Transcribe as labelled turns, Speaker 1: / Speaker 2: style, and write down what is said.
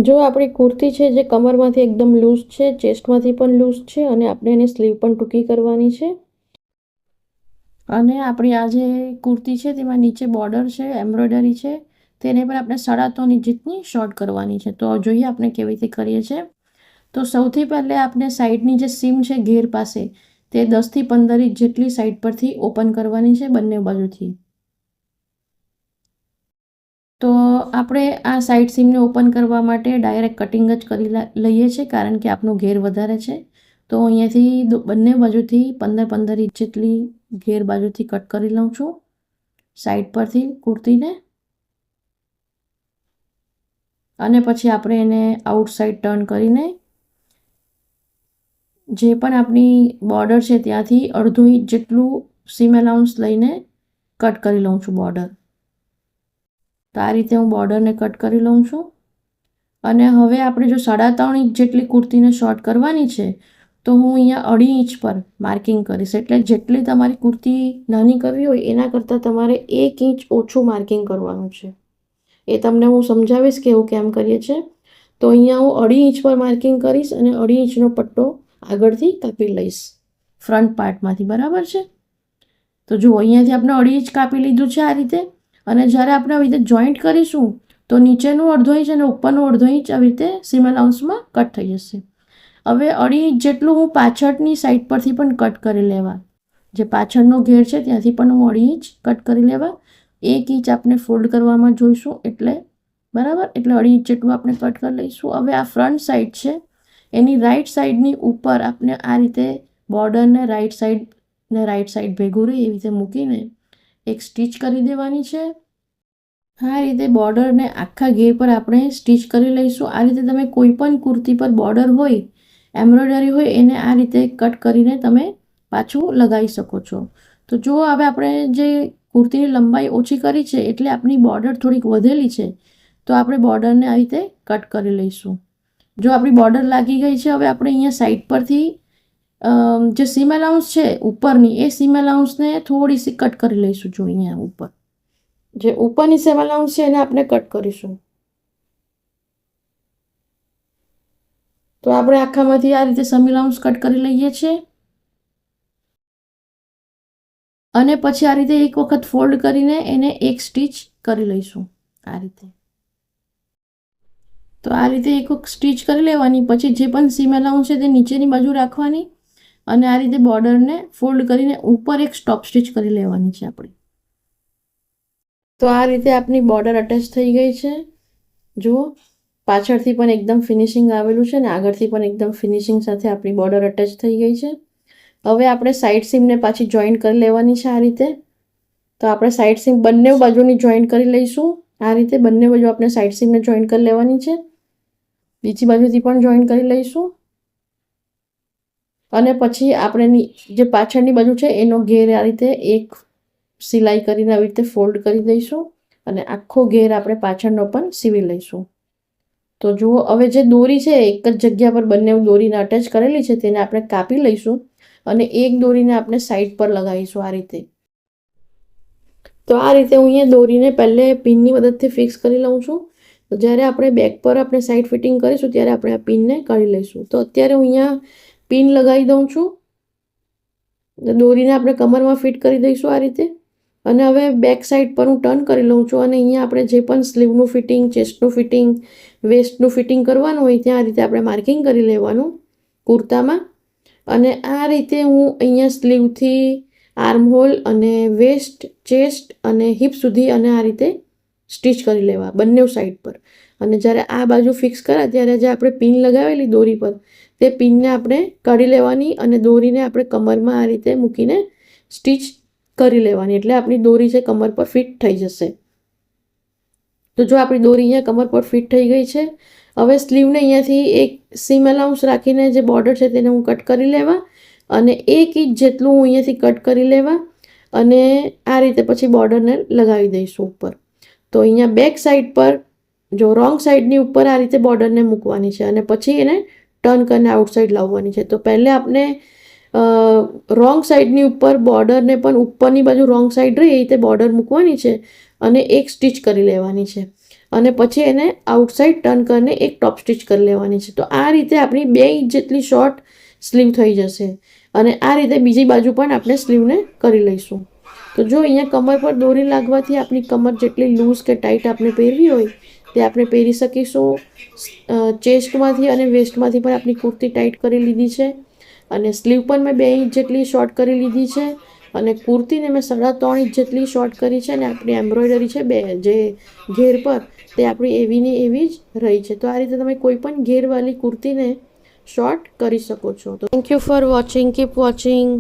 Speaker 1: જો આપણી કુર્તી છે જે કમરમાંથી એકદમ લૂઝ છે, ચેસ્ટમાંથી પણ લૂઝ છે અને આપણે એને સ્લીવ પણ ટૂંકી કરવાની છે. અને આપણી આ જે કુર્તી છે તેમાં નીચે બોર્ડર છે, એમ્બ્રોઇડરી છે, તેને પણ આપણે 3.5 ઇંચ જેટલી શોર્ટ કરવાની છે. તો જોઈએ આપણે કેવી રીતે કરીએ છીએ. તો સૌથી પહેલે આપણે સાઈડની જે સીમ છે ઘેર પાસે, તે 10 થી 15 ઇંચ જેટલી સાઈડ પરથી ઓપન કરવાની છે બંને બાજુથી. તો આપણે આ સાઈડ સીમને ઓપન કરવા માટે ડાયરેક્ટ કટિંગ જ કરી લઈએ છીએ, કારણ કે આપણું ઘેર વધારે છે. તો અહીંયાથી બંને બાજુથી 15-15 ઇંચ જેટલી ઘેર બાજુથી કટ કરી લઉં છું સાઈડ પરથી કુર્તીને. અને પછી આપણે એને આઉટસાઇડ ટર્ન કરીને જે પણ આપણી બોર્ડર છે ત્યાંથી 1/2 ઇંચ જેટલું સીમ અલાઉન્સ લઈને કટ કરી લઉં છું બોર્ડર. તો આ રીતે હું બોર્ડરને કટ કરી લઉં છું. અને હવે આપણે જો 3.5 ઇંચ જેટલી કુર્તીને શોર્ટ કરવાની છે, તો હું અહીંયા 2.5 ઇંચ પર માર્કિંગ કરીશ. એટલે જેટલી તમારી કુર્તી નાની કરવી હોય એના કરતાં તમારે 1 ઇંચ ઓછું માર્કિંગ કરવાનું છે. એ તમને હું સમજાવીશ કે એવું કેમ કરીએ છીએ. તો અહીંયા હું 2.5 ઇંચ પર માર્કિંગ કરીશ અને 2.5 ઇંચનો પટ્ટો આગળથી કાપી લઈશ ફ્રન્ટ પાર્ટમાંથી. બરાબર છે? તો જુઓ, અહીંયાથી આપણે 2.5 ઇંચ કાપી લીધું છે આ રીતે. અને જ્યારે આપણે આવી રીતે જોઈન્ટ કરીશું તો નીચેનું 1/2 ઇંચ અને ઉપરનું 1/2 ઇંચ આવી રીતે સીમ અલાઉન્સમાં કટ થઈ જશે. હવે 2.5 ઇંચ જેટલું હું પાછળની સાઈડ પરથી પણ કટ કરી લેવા. જે પાછળનો ઘેર છે ત્યાંથી પણ હું 2.5 ઇંચ કટ કરી લેવા. 1 ઇંચ આપણે ફોલ્ડ કરવામાં જોઈશું એટલે બરાબર, એટલે 2.5 ઇંચ જેટલું આપણે કટ કરી લઈશું. હવે આ ફ્રન્ટ સાઈડ છે એની રાઈટ સાઈડની ઉપર આપણે આ રીતે બોર્ડરને રાઈટ સાઈડ ભેગું રહે એવી રીતે મૂકીને એક સ્ટીચ કરી દેવાની છે. આ રીતે બોર્ડરને આખા ઘેર પર આપણે સ્ટીચ કરી લઈશું. આ રીતે તમે કોઈ પણ કુર્તી પર બોર્ડર હોય, એમ્બ્રોઇડરી હોય, એને આ રીતે કટ કરીને તમે પાછું લગાવી શકો છો. તો જો હવે આપણે જે કુર્તીની લંબાઈ ઓછી કરી છે એટલે આપણી બોર્ડર થોડીક વધેલી છે, તો આપણે બોર્ડરને આ રીતે કટ કરી લઈશું. જો આપણી બોર્ડર લાગી ગઈ છે, હવે આપણે અહીંયા સાઈડ પરથી જે સીમ અલાઉન્સ છે ઉપરની, એ સીમ અલાઉન્સને થોડી સી કટ કરી લઈશું. જો અહીંયા ઉપર જે ઉપરની સીમ અલાઉન્સ છે એને આપણે કટ કરીશું. તો આપણે આખામાંથી આ રીતે સીમ અલાઉન્સ કટ કરી લઈએ છીએ. અને પછી આ રીતે એક વખત ફોલ્ડ કરીને એને એક સ્ટીચ કરી લઈશું આ રીતે. તો આ રીતે એક સ્ટીચ કરી લેવાની. પછી જે પણ સીમ અલાઉન્સ છે તે નીચેની બાજુ રાખવાની અને આ રીતે બોર્ડરને ફોલ્ડ કરીને ઉપર એક સ્ટોપ સ્ટીચ કરી લેવાની છે આપણે. તો આ રીતે આપણી બોર્ડર અટેચ થઈ ગઈ છે. જુઓ, પાછળથી પણ એકદમ ફિનિશિંગ આવેલું છે ને આગળથી પણ એકદમ ફિનિશિંગ સાથે આપણી બોર્ડર અટેચ થઈ ગઈ છે. હવે આપણે સાઈડ સીમને પાછી જોઈન્ટ કરી લેવાની છે આ રીતે. તો આપણે સાઈડ સીમ બંને બાજુની જોઈન્ટ કરી લઈશું. આ રીતે બંને બાજુ આપણે સાઈડ સીમને જોઈન્ટ કરી લેવાની છે. બીજી બાજુથી પણ જોઈન્ટ કરી લઈશું. અને પછી આપણે જે પાછળની બાજુ છે એનો ઘેર આ રીતે એક સિલાઈ કરીને આવી રીતે ફોલ્ડ કરી દઈશું અને આખો ઘેર આપણે પાછળનો પણ સીવી લઈશું. તો જુઓ, હવે જે દોરી છે એક જ જગ્યા પર બંને દોરીને અટેચ કરેલી છે તેને આપણે કાપી લઈશું અને એક દોરીને આપણે સાઈડ પર લગાવીશું આ રીતે. તો આ રીતે હું અહીંયા દોરીને પહેલે પિનની મદદથી ફિક્સ કરી લઉં છું. તો જ્યારે આપણે બેક પર આપણે સાઈડ ફિટિંગ કરીશું ત્યારે આપણે આ પિનને કાઢી લઈશું. તો અત્યારે હું અહીંયા પિન લગાવી દઉં છું. દોરીને આપણે કમરમાં ફિટ કરી દઈશું આ રીતે. અને હવે બેક સાઈડ પર હું ટર્ન કરી લઉં છું અને અહીંયા આપણે જે પણ સ્લીવનું ફિટિંગ, ચેસ્ટનું ફિટિંગ, વેસ્ટનું ફિટિંગ કરવાનું હોય ત્યાં આ રીતે આપણે માર્કિંગ કરી લેવાનું કુર્તામાં. અને આ રીતે હું અહીંયા સ્લીવથી આર્મહોલ અને વેસ્ટ, ચેસ્ટ અને હિપ સુધી અને આ રીતે સ્ટીચ કરી લેવા બંને સાઈડ પર. અને જ્યારે આ બાજુ ફિક્સ કર્યા ત્યારે જે આપણે પિન લગાવેલી દોરી પર તે પિનને આપણે કાઢી લેવાની અને દોરીને આપણે કમરમાં આ રીતે મૂકીને સ્ટીચ કરી લેવાની. એટલે આપણી દોરી છે કમર પર ફિટ થઈ જશે. તો જો આપણી દોરી અહીંયા કમર પર ફિટ થઈ ગઈ છે. હવે સ્લીવને અહીંયાથી એક સીમ અલાઉન્સ રાખીને જે બોર્ડર છે તેને હું કટ કરી લેવા અને 1 ઇંચ જેટલું હું અહીંયાથી કટ કરી લેવા અને આ રીતે પછી બોર્ડરને લગાવી દઈશું ઉપર. તો અહીંયા બેક સાઈડ પર જો રોંગ સાઈડની ઉપર આ રીતે બોર્ડરને મૂકવાની છે અને પછી એને ટર્ન કરીને આઉટસાઇડ લાવવાની છે. તો પહેલે આપણે રોંગ સાઈડની ઉપર બોર્ડરને પણ ઉપરની બાજુ રોંગ સાઈડ રહી એ રીતે બોર્ડર મૂકવાની છે અને એક સ્ટીચ કરી લેવાની છે. અને પછી એને આઉટસાઇડ ટર્ન કરીને એક ટોપ સ્ટિચ કરી લેવાની છે. તો આ રીતે આપણી 2 ઇંચ જેટલી શોર્ટ સ્લીવ થઈ જશે. અને આ રીતે બીજી બાજુ પણ આપણે સ્લીવને કરી લઈશું. તો જો અહીંયા કમર પર દોરી લાગવાથી આપણી કમર જેટલી લૂઝ કે ટાઈટ આપણે પહેરવી હોય તે આપણે પહેરી શકીશું. ચેસ્ટમાંથી અને વેસ્ટમાંથી પણ આપણી કુર્તી ટાઈટ કરી લીધી છે. અને સ્લીવ પણ મેં 2 ઇંચ જેટલી શોર્ટ કરી લીધી છે. અને કુર્તીને મેં 3.5 ઇંચ જેટલી શોર્ટ કરી છે. અને આપણી એમ્બ્રોઇડરી છે જે ઘેર પર તે આપણી એવીની એવી જ રહી છે. તો આ રીતે તમે કોઈ પણ ઘેરવાળી કુર્તીને શોર્ટ કરી શકો છો. તો thank you for watching. Keep watching.